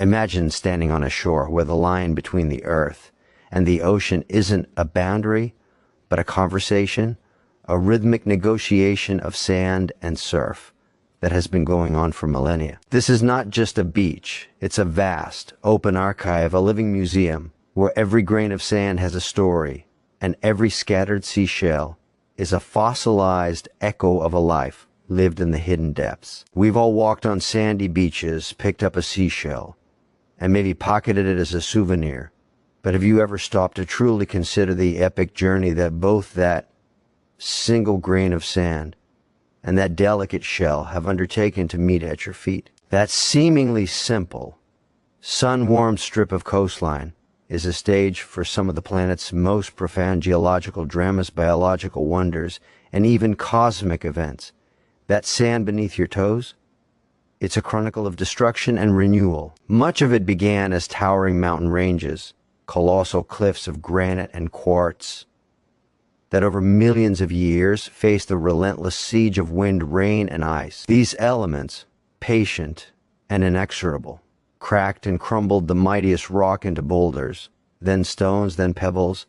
Imagine standing on a shore where the line between the earth and the ocean isn't a boundary, but a conversation, a rhythmic negotiation of sand and surf that has been going on for millennia. This is not just a beach, it's a vast, open archive, a living museum, where every grain of sand has a story, and every scattered seashell is a fossilized echo of a life lived in the hidden depths. We've all walked on sandy beaches, picked up a seashell, and maybe pocketed it as a souvenir. But have you ever stopped to truly consider the epic journey that both that single grain of sand and that delicate shell have undertaken to meet at your feet? That seemingly simple, sun-warmed strip of coastline is a stage for some of the planet's most profound geological dramas, biological wonders, and even cosmic events. That sand beneath your toes? It's a chronicle of destruction and renewal. Much of it began as towering mountain ranges, colossal cliffs of granite and quartz, that over millions of years faced the relentless siege of wind, rain, and ice. These elements, patient and inexorable, cracked and crumbled the mightiest rock into boulders, then stones, then pebbles,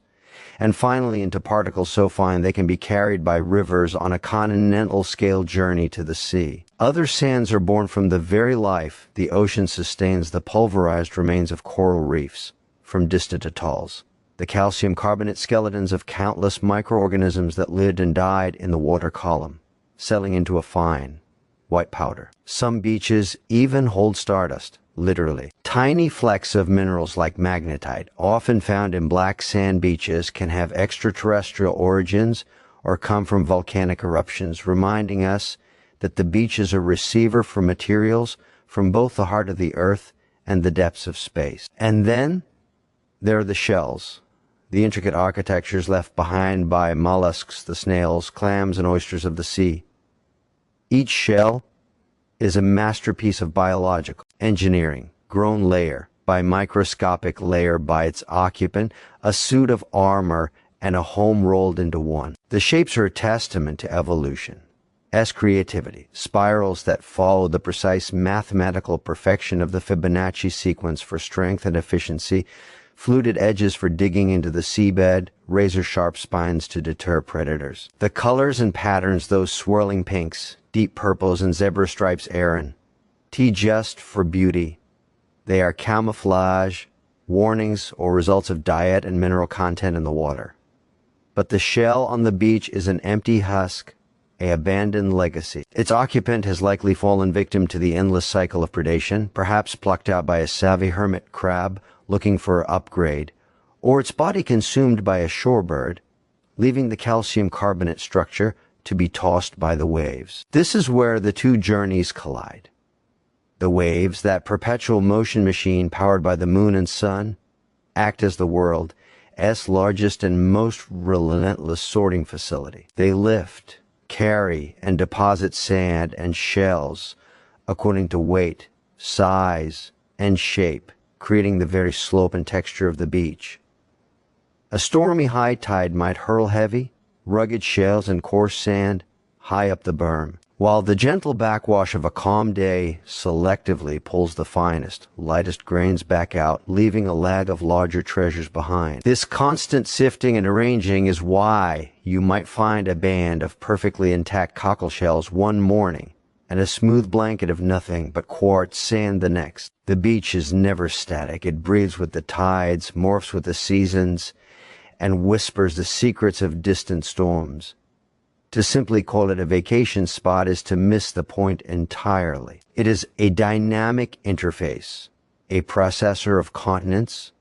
and finally into particles so fine they can be carried by rivers on a continental-scale journey to the sea. Other sands are born from the very life the ocean sustains, the pulverized remains of coral reefs from distant atolls, the calcium carbonate skeletons of countless microorganisms that lived and died in the water column, settling into a fine, white powder. Some beaches even hold stardust, literally. Tiny flecks of minerals like magnetite, often found in black sand beaches, can have extraterrestrial origins or come from volcanic eruptions, reminding us that the beach is a receiver for materials from both the heart of the earth and the depths of space. And then there are the shells, the intricate architectures left behind by mollusks, the snails, clams, and oysters of the sea. Each shell is a masterpiece of biological engineering, grown layer by microscopic layer by its occupant, a suit of armor and a home rolled into one. The shapes are a testament to evolution, creativity, spirals that follow the precise mathematical perfection of the Fibonacci sequence for strength and efficiency, fluted edges for digging into the seabed, razor-sharp spines to deter predators. The colors and patterns, those swirling pinks, deep purples, and zebra stripes errant, just for beauty. They are camouflage, warnings, or results of diet and mineral content in the water. But the shell on the beach is an empty husk, an abandoned legacy. Its occupant has likely fallen victim to the endless cycle of predation, perhaps plucked out by a savvy hermit crab looking for upgrade, or its body consumed by a shorebird, leaving the calcium carbonate structure to be tossed by the waves. This is where the two journeys collide. The waves, that perpetual motion machine powered by the moon and sun, act as the world's largest and most relentless sorting facility. They lift, carry, and deposit sand and shells according to weight, size, and shape, creating the very slope and texture of the beach. A stormy high tide might hurl heavy, rugged shells and coarse sand high up the berm, while the gentle backwash of a calm day selectively pulls the finest, lightest grains back out, leaving a lag of larger treasures behind. This constant sifting and arranging is why you might find a band of perfectly intact cockle shells one morning and a smooth blanket of nothing but quartz sand the next. The beach is never static. It breathes with the tides, morphs with the seasons, and whispers the secrets of distant storms. To simply call it a vacation spot is to miss the point entirely. It is a dynamic interface, a processor of continents,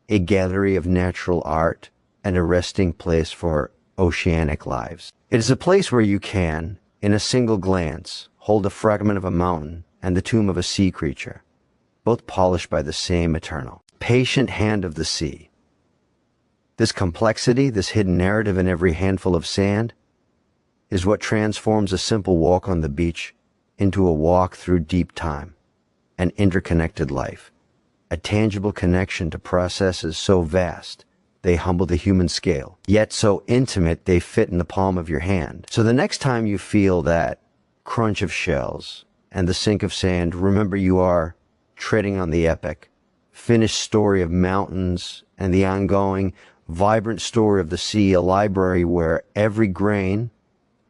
a gallery of natural art, and a resting place for oceanic lives. It is a place where you can, in a single glance, hold a fragment of a mountain and the tomb of a sea creature, both polished by the same eternal, patient hand of the sea. This complexity, this hidden narrative in every handful of sand, is what transforms a simple walk on the beach into a walk through deep time, an interconnected life, a tangible connection to processes so vast they humble the human scale, yet so intimate they fit in the palm of your hand. So the next time you feel that crunch of shells and the sink of sand, remember you are treading on the epic, finished story of mountains and the ongoing, vibrant story of the sea, a library where every grain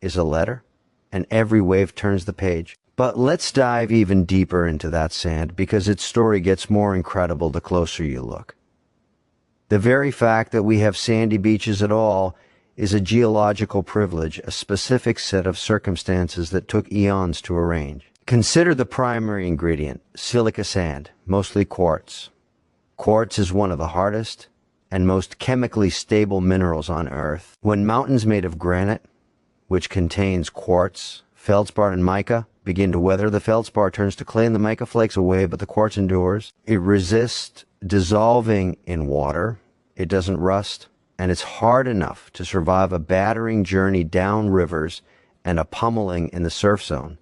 is a letter and every wave turns the page. But let's dive even deeper into that sand, because its story gets more incredible the closer you look. The very fact that we have sandy beaches at all is a geological privilege, a specific set of circumstances that took eons to arrange. Consider the primary ingredient, silica sand, mostly quartz. Quartz is one of the hardest and most chemically stable minerals on Earth. When mountains made of granite, which contains quartz, feldspar, and mica, begin to weather, the feldspar turns to clay and the mica flakes away, but the quartz endures. It resists dissolving in water, it doesn't rust, and it's hard enough to survive a battering journey down rivers and a pummeling in the surf zone.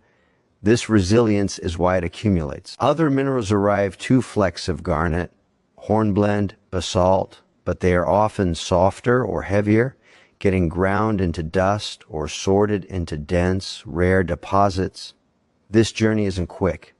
This resilience is why it accumulates. Other minerals arrive too: flecks of garnet, hornblende, basalt, but they are often softer or heavier, getting ground into dust or sorted into dense, rare deposits. This journey isn't quick.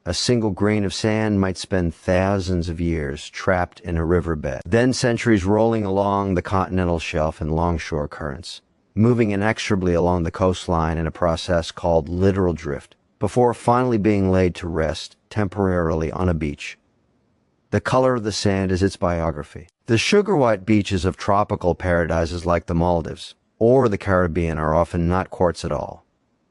A single grain of sand might spend thousands of years trapped in a riverbed, then centuries rolling along the continental shelf in longshore currents, moving inexorably along the coastline in a process called littoral drift, before finally being laid to rest temporarily on a beach. The color of the sand is its biography. The sugar-white beaches of tropical paradises like the Maldives or the Caribbean are often not quartz at all,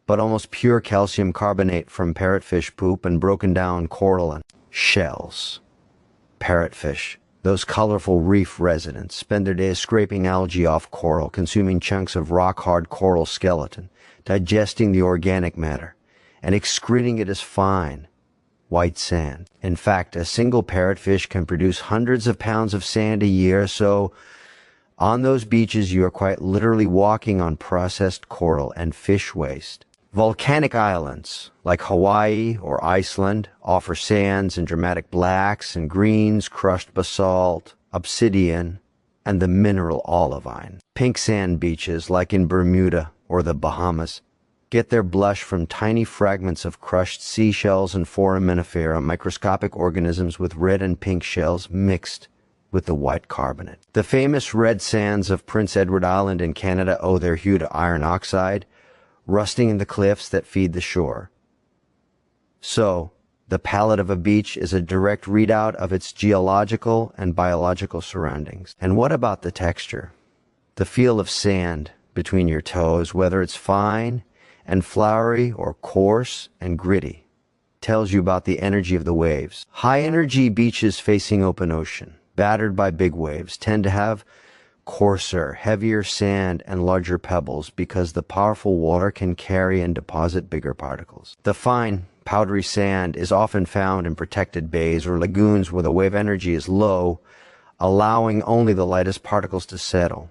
but almost pure calcium carbonate from parrotfish poop and broken down coral and shells. Parrotfish, those colorful reef residents, spend their days scraping algae off coral, consuming chunks of rock-hard coral skeleton, digesting the organic matter, and excreting it as fine, white sand. In fact, a single parrotfish can produce hundreds of pounds of sand a year, so on those beaches you are quite literally walking on processed coral and fish waste. Volcanic islands like Hawaii or Iceland offer sands in dramatic blacks and greens, crushed basalt, obsidian, and the mineral olivine. Pink sand beaches like in Bermuda or the Bahamas get their blush from tiny fragments of crushed seashells and foraminifera, microscopic organisms with red and pink shells mixed with the white carbonate. The famous red sands of Prince Edward Island in Canada owe their hue to iron oxide, rusting in the cliffs that feed the shore. So, the palette of a beach is a direct readout of its geological and biological surroundings. And what about the texture? The feel of sand between your toes, whether it's fine and flowery or coarse and gritty, tells you about the energy of the waves. High-energy beaches facing open ocean, battered by big waves, tend to have coarser, heavier sand and larger pebbles because the powerful water can carry and deposit bigger particles. The fine, powdery sand is often found in protected bays or lagoons where the wave energy is low, allowing only the lightest particles to settle.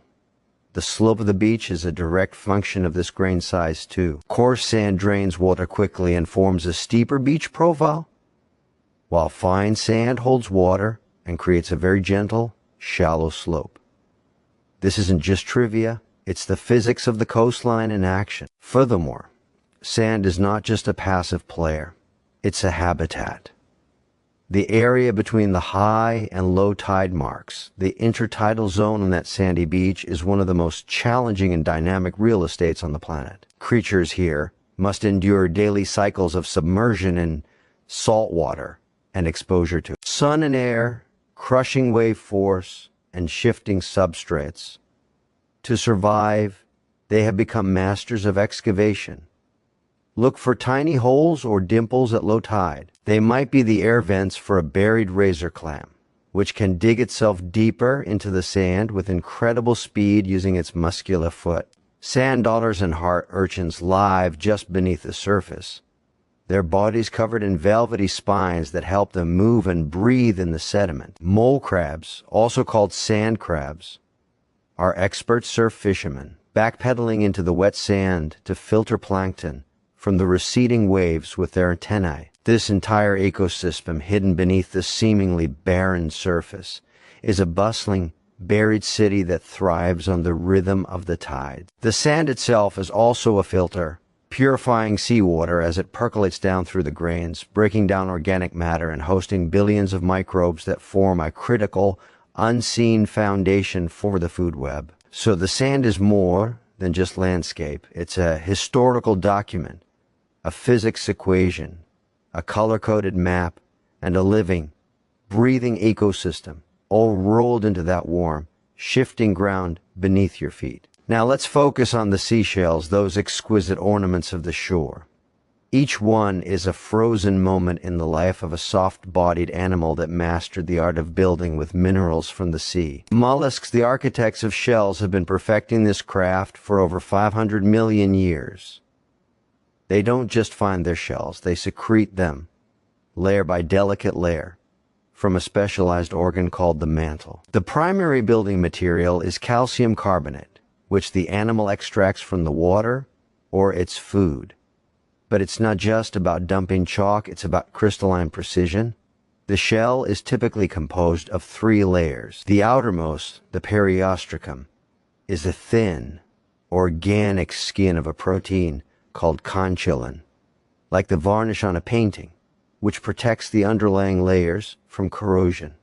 The slope of the beach is a direct function of this grain size too. Coarse sand drains water quickly and forms a steeper beach profile, while fine sand holds water and creates a very gentle, shallow slope. This isn't just trivia, it's the physics of the coastline in action. Furthermore, sand is not just a passive player, it's a habitat. The area between the high and low tide marks, the intertidal zone on that sandy beach, is one of the most challenging and dynamic real estates on the planet. Creatures here must endure daily cycles of submersion in salt water and exposure to sun and air, crushing wave force, and shifting substrates. To survive, they have become masters of excavation. Look for tiny holes or dimples at low tide. They might be the air vents for a buried razor clam, which can dig itself deeper into the sand with incredible speed using its muscular foot. Sand otters and heart urchins live just beneath the surface, their bodies covered in velvety spines that help them move and breathe in the sediment. Mole crabs, also called sand crabs, are expert surf fishermen, backpedaling into the wet sand to filter plankton from the receding waves with their antennae. This entire ecosystem, hidden beneath the seemingly barren surface, is a bustling, buried city that thrives on the rhythm of the tide. The sand itself is also a filter, purifying seawater as it percolates down through the grains, breaking down organic matter and hosting billions of microbes that form a critical, unseen foundation for the food web. So the sand is more than just landscape. It's a historical document, a physics equation, a color-coded map, and a living, breathing ecosystem, all rolled into that warm, shifting ground beneath your feet. Now let's focus on the seashells, those exquisite ornaments of the shore. Each one is a frozen moment in the life of a soft-bodied animal that mastered the art of building with minerals from the sea. Mollusks, the architects of shells, have been perfecting this craft for over 500 million years. They don't just find their shells, they secrete them, layer by delicate layer, from a specialized organ called the mantle. The primary building material is calcium carbonate, which the animal extracts from the water or its food. But it's not just about dumping chalk, it's about crystalline precision. The shell is typically composed of 3 layers. The outermost, the periostracum, is a thin, organic skin of a protein called conchilin, like the varnish on a painting, which protects the underlying layers from corrosion.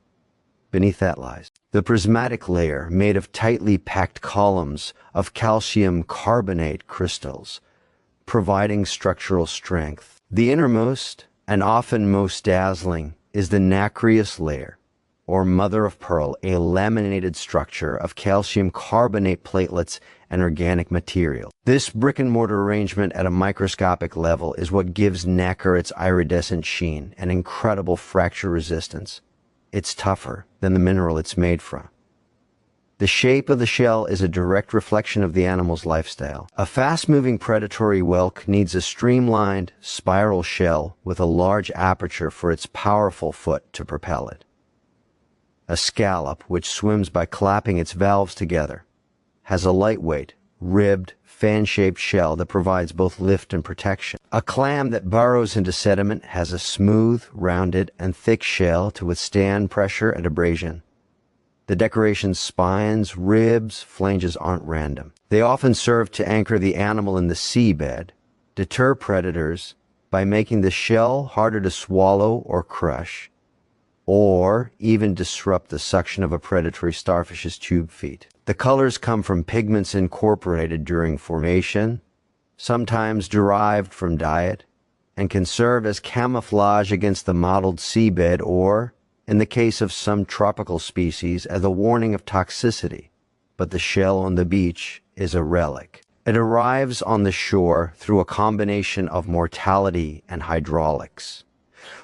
Beneath that lies the prismatic layer, made of tightly packed columns of calcium carbonate crystals, providing structural strength. The innermost, and often most dazzling, is the nacreous layer, or mother of pearl, a laminated structure of calcium carbonate platelets and organic material. This brick-and-mortar arrangement at a microscopic level is what gives nacre its iridescent sheen and incredible fracture resistance. It's tougher than the mineral it's made from. The shape of the shell is a direct reflection of the animal's lifestyle. A fast-moving predatory whelk needs a streamlined, spiral shell with a large aperture for its powerful foot to propel it. A scallop, which swims by clapping its valves together, has a lightweight, ribbed, fan-shaped shell that provides both lift and protection. A clam that burrows into sediment has a smooth, rounded, and thick shell to withstand pressure and abrasion. The decoration's spines, ribs, flanges aren't random. They often serve to anchor the animal in the seabed, deter predators by making the shell harder to swallow or crush, or even disrupt the suction of a predatory starfish's tube feet. The colors come from pigments incorporated during formation, sometimes derived from diet, and can serve as camouflage against the mottled seabed or, in the case of some tropical species, as a warning of toxicity. But the shell on the beach is a relic. It arrives on the shore through a combination of mortality and hydraulics.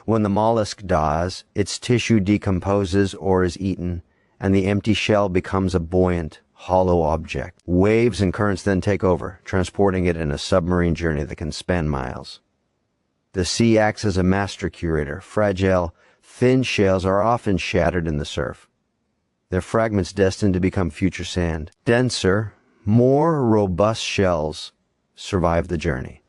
When the mollusk dies, its tissue decomposes or is eaten, and the empty shell becomes a buoyant, hollow object. Waves and currents then take over, transporting it in a submarine journey that can span miles. The sea acts as a master curator. Fragile, thin shells are often shattered in the surf, their fragments destined to become future sand. Denser, more robust shells survive the journey.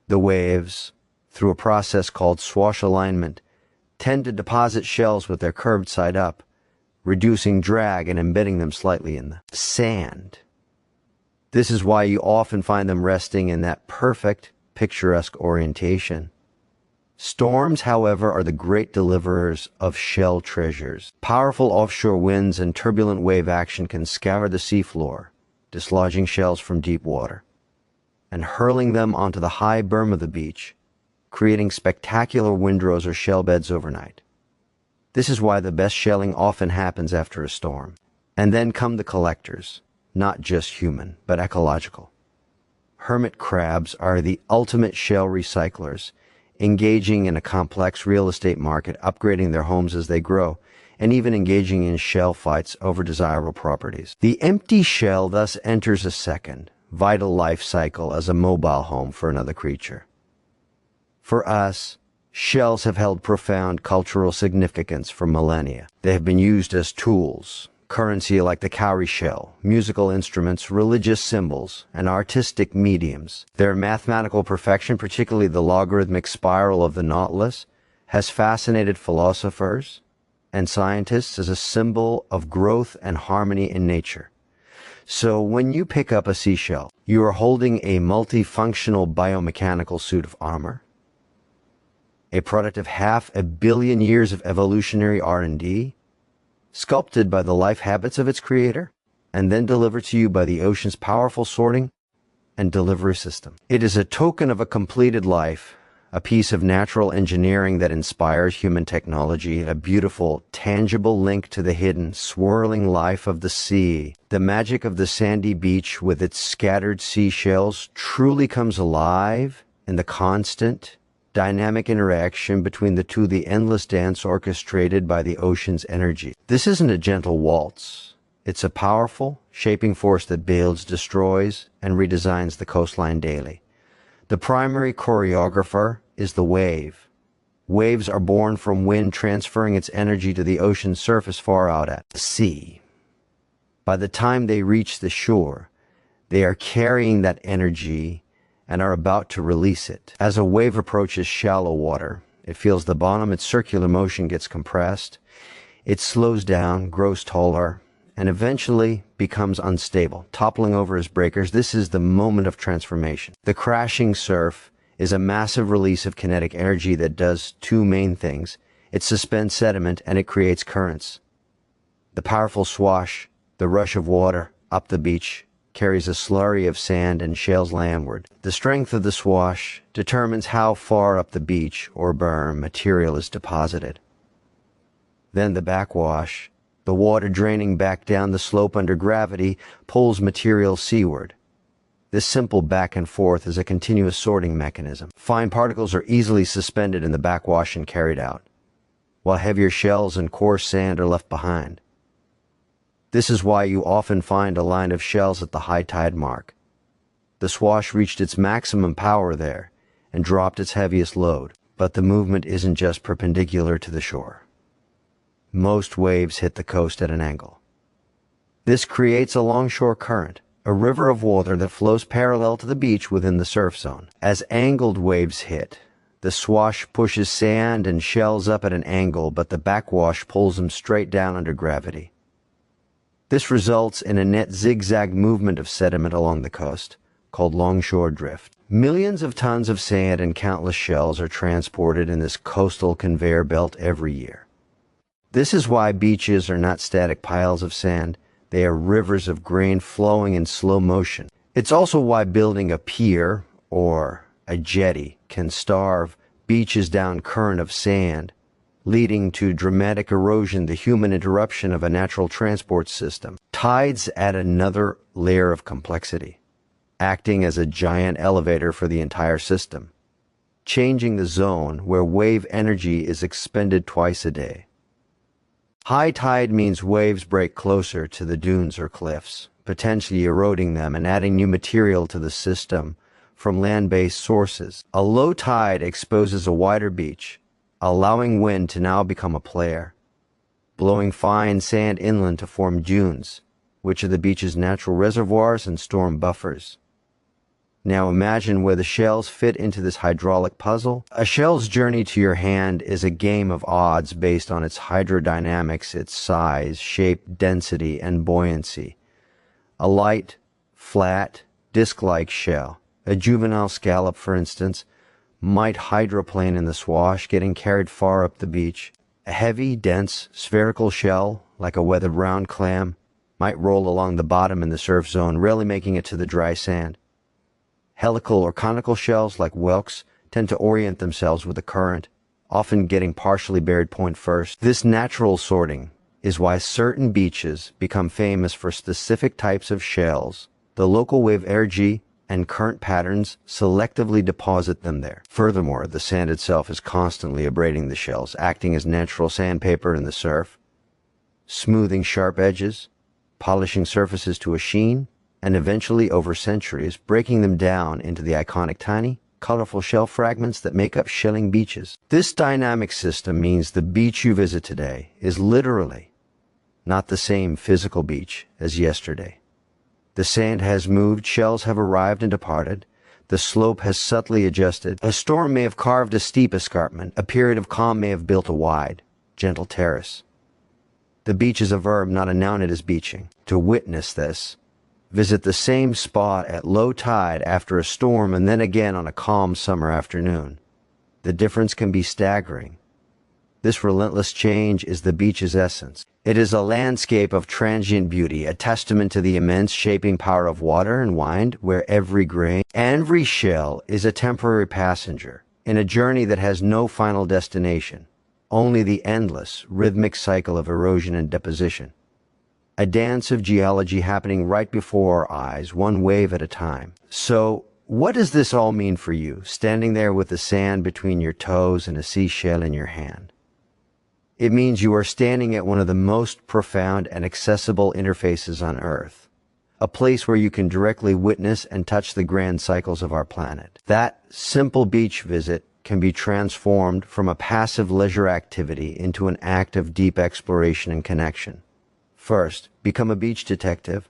The waves, through a process called swash alignment, tend to deposit shells with their curved side up, reducing drag and embedding them slightly in the sand. This is why you often find them resting in that perfect, picturesque orientation. Storms, however, are the great deliverers of shell treasures. Powerful offshore winds and turbulent wave action can scour the seafloor, dislodging shells from deep water, and hurling them onto the high berm of the beach, creating spectacular windrows or shell beds overnight. This is why the best shelling often happens after a storm. And then come the collectors, not just human, but ecological. Hermit crabs are the ultimate shell recyclers, engaging in a complex real estate market, upgrading their homes as they grow, and even engaging in shell fights over desirable properties. The empty shell thus enters a second, vital life cycle as a mobile home for another creature. For us, shells have held profound cultural significance for millennia. They have been used as tools, currency like the cowrie shell, musical instruments, religious symbols, and artistic mediums. Their mathematical perfection, particularly the logarithmic spiral of the nautilus, has fascinated philosophers and scientists as a symbol of growth and harmony in nature. So when you pick up a seashell, you are holding a multifunctional biomechanical suit of armor, a product of 500 million years of evolutionary R&D, sculpted by the life habits of its creator, and then delivered to you by the ocean's powerful sorting and delivery system. It is a token of a completed life, a piece of natural engineering that inspires human technology, a beautiful, tangible link to the hidden, swirling life of the sea. The magic of the sandy beach with its scattered seashells truly comes alive in the constant, dynamic interaction between the two, the endless dance orchestrated by the ocean's energy. This isn't a gentle waltz. It's a powerful, shaping force that builds, destroys, and redesigns the coastline daily. The primary choreographer is the wave. Waves are born from wind transferring its energy to the ocean's surface far out at sea. By the time they reach the shore, they are carrying that energy and are about to release it. As a wave approaches shallow water, it feels the bottom, its circular motion gets compressed, it slows down, grows taller, and eventually becomes unstable, toppling over as breakers. This is the moment of transformation. The crashing surf is a massive release of kinetic energy that does two main things. It suspends sediment and it creates currents. The powerful swash, the rush of water up the beach, carries a slurry of sand and shells landward. The strength of the swash determines how far up the beach or berm material is deposited. Then the backwash, the water draining back down the slope under gravity, pulls material seaward. This simple back and forth is a continuous sorting mechanism. Fine particles are easily suspended in the backwash and carried out, while heavier shells and coarse sand are left behind. This is why you often find a line of shells at the high tide mark. The swash reached its maximum power there and dropped its heaviest load, but the movement isn't just perpendicular to the shore. Most waves hit the coast at an angle. This creates a longshore current, a river of water that flows parallel to the beach within the surf zone. As angled waves hit, the swash pushes sand and shells up at an angle, but the backwash pulls them straight down under gravity. This results in a net zigzag movement of sediment along the coast, called longshore drift. Millions of tons of sand and countless shells are transported in this coastal conveyor belt every year. This is why beaches are not static piles of sand. They are rivers of grain flowing in slow motion. It's also why building a pier or a jetty can starve beaches down current of sand, leading to dramatic erosion, the human interruption of a natural transport system. Tides add another layer of complexity, acting as a giant elevator for the entire system, changing the zone where wave energy is expended twice a day. High tide means waves break closer to the dunes or cliffs, potentially eroding them and adding new material to the system from land-based sources. A low tide exposes a wider beach, allowing wind to now become a player, blowing fine sand inland to form dunes, which are the beach's natural reservoirs and storm buffers. Now imagine where the shells fit into this hydraulic puzzle. A shell's journey to your hand is a game of odds based on its hydrodynamics, its size, shape, density, and buoyancy. A light, flat, disc-like shell, a juvenile scallop for instance, might hydroplane in the swash, getting carried far up the beach. A heavy, dense, spherical shell, like a weathered round clam, might roll along the bottom in the surf zone, rarely making it to the dry sand. Helical or conical shells, like whelks, tend to orient themselves with the current, often getting partially buried point first. This natural sorting is why certain beaches become famous for specific types of shells. The local wave energy and current patterns selectively deposit them there. Furthermore, the sand itself is constantly abrading the shells, acting as natural sandpaper in the surf, smoothing sharp edges, polishing surfaces to a sheen, and eventually, over centuries, breaking them down into the iconic tiny, colorful shell fragments that make up shelling beaches. This dynamic system means the beach you visit today is literally not the same physical beach as yesterday. The sand has moved, shells have arrived and departed, the slope has subtly adjusted. A storm may have carved a steep escarpment, a period of calm may have built a wide, gentle terrace. The beach is a verb, not a noun. It is beaching. To witness this, Visit the same spot at low tide after a storm and then again on a calm summer afternoon. The difference can be staggering. This relentless change is the beach's essence. It is a landscape of transient beauty, a testament to the immense shaping power of water and wind, where every grain, every shell is a temporary passenger in a journey that has no final destination, only the endless, rhythmic cycle of erosion and deposition. A dance of geology happening right before our eyes, one wave at a time. So, what does this all mean for you, standing there with the sand between your toes and a seashell in your hand? It means you are standing at one of the most profound and accessible interfaces on Earth, a place where you can directly witness and touch the grand cycles of our planet. That simple beach visit can be transformed from a passive leisure activity into an act of deep exploration and connection. First, become a beach detective.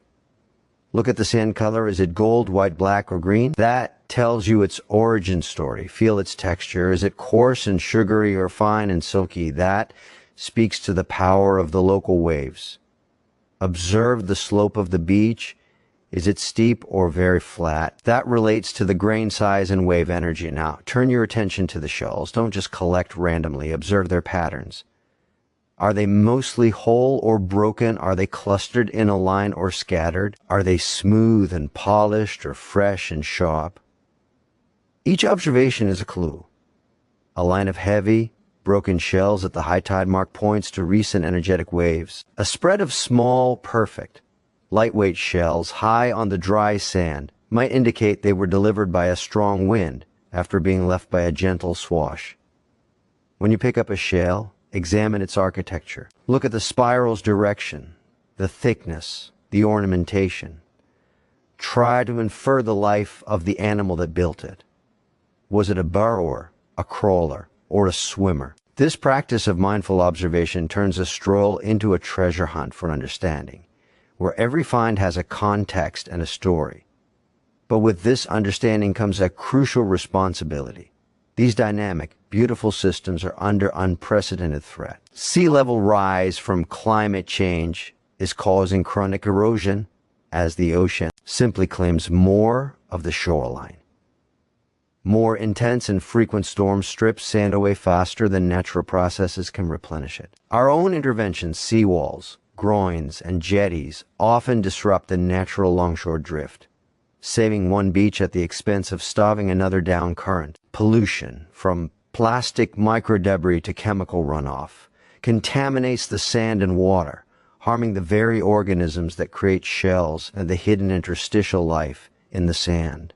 Look at the sand color. Is it gold, white, black, or green? That tells you its origin story. Feel its texture. Is it coarse and sugary or fine and silky? That speaks to the power of the local waves. Observe the slope of the beach. Is it steep or very flat? That relates to the grain size and wave energy. Now, turn your attention to the shells. Don't just collect randomly. Observe their patterns. Are they mostly whole or broken? Are they clustered in a line or scattered? Are they smooth and polished or fresh and sharp? Each observation is a clue. A line of heavy, broken shells at the high tide mark points to recent energetic waves. A spread of small, perfect, lightweight shells high on the dry sand might indicate they were delivered by a strong wind after being left by a gentle swash. When you pick up a shell, examine its architecture. Look at the spiral's direction, the thickness, the ornamentation. Try to infer the life of the animal that built it. Was it a burrower, a crawler, or a swimmer? This practice of mindful observation turns a stroll into a treasure hunt for understanding, where every find has a context and a story. But with this understanding comes a crucial responsibility. These dynamic, beautiful systems are under unprecedented threat. Sea level rise from climate change is causing chronic erosion as the ocean simply claims more of the shoreline. More intense and frequent storms strip sand away faster than natural processes can replenish it. Our own interventions, seawalls, groins, and jetties often disrupt the natural longshore drift, saving one beach at the expense of starving another down current. Pollution, from plastic microdebris to chemical runoff, contaminates the sand and water, harming the very organisms that create shells and the hidden interstitial life in the sand.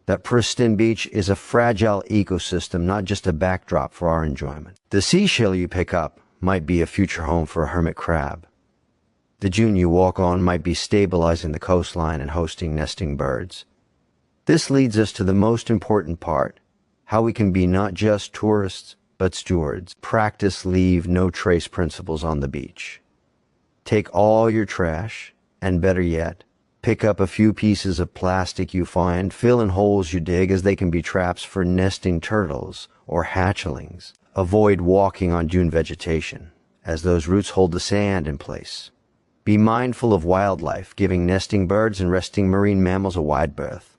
That pristine beach is a fragile ecosystem, not just a backdrop for our enjoyment. The seashell you pick up might be a future home for a hermit crab. The dune you walk on might be stabilizing the coastline and hosting nesting birds. This leads us to the most important part, how we can be not just tourists, but stewards. Practice leave no trace principles on the beach. Take all your trash, and better yet, pick up a few pieces of plastic you find, fill in holes you dig, as they can be traps for nesting turtles or hatchlings. Avoid walking on dune vegetation, as those roots hold the sand in place. Be mindful of wildlife, giving nesting birds and resting marine mammals a wide berth.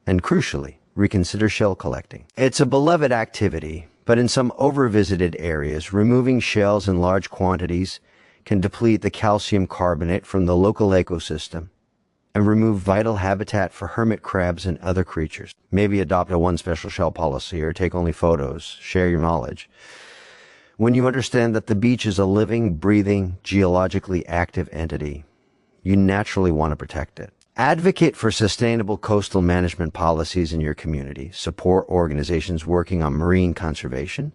And crucially, reconsider shell collecting. It's a beloved activity, but in some overvisited areas, removing shells in large quantities can deplete the calcium carbonate from the local ecosystem and remove vital habitat for hermit crabs and other creatures. Maybe adopt a one special shell policy or take only photos, share your knowledge. When you understand that the beach is a living, breathing, geologically active entity, you naturally want to protect it. Advocate for sustainable coastal management policies in your community, support organizations working on marine conservation,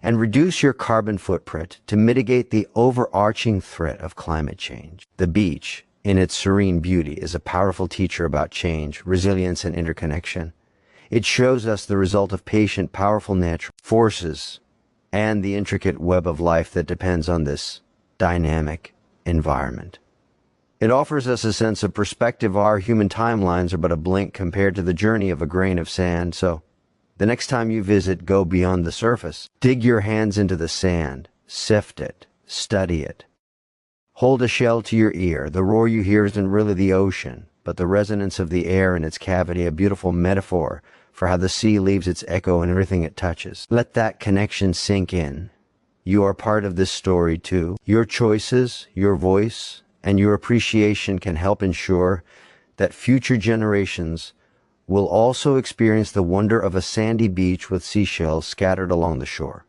and reduce your carbon footprint to mitigate the overarching threat of climate change. The beach, in its serene beauty, is a powerful teacher about change, resilience, and interconnection. It shows us the result of patient, powerful natural forces and the intricate web of life that depends on this dynamic environment. It offers us a sense of perspective. Our human timelines are but a blink compared to the journey of a grain of sand, so the next time you visit, go beyond the surface. Dig your hands into the sand, sift it, study it. Hold a shell to your ear. The roar you hear isn't really the ocean, but the resonance of the air in its cavity, a beautiful metaphor for how the sea leaves its echo in everything it touches. Let that connection sink in. You are part of this story too. Your choices, your voice, and your appreciation can help ensure that future generations will also experience the wonder of a sandy beach with seashells scattered along the shore,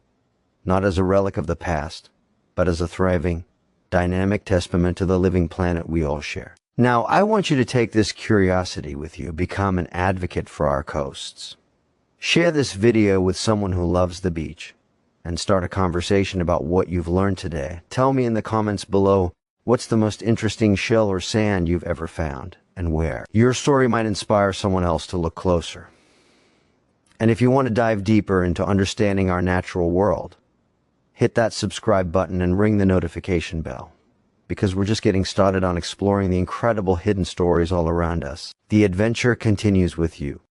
not as a relic of the past, but as a thriving, dynamic testament to the living planet we all share. Now, I want you to take this curiosity with you, become an advocate for our coasts. Share this video with someone who loves the beach, and start a conversation about what you've learned today. Tell me in the comments below, what's the most interesting shell or sand you've ever found, and where? Your story might inspire someone else to look closer. And if you want to dive deeper into understanding our natural world, hit that subscribe button and ring the notification bell, because we're just getting started on exploring the incredible hidden stories all around us. The adventure continues with you.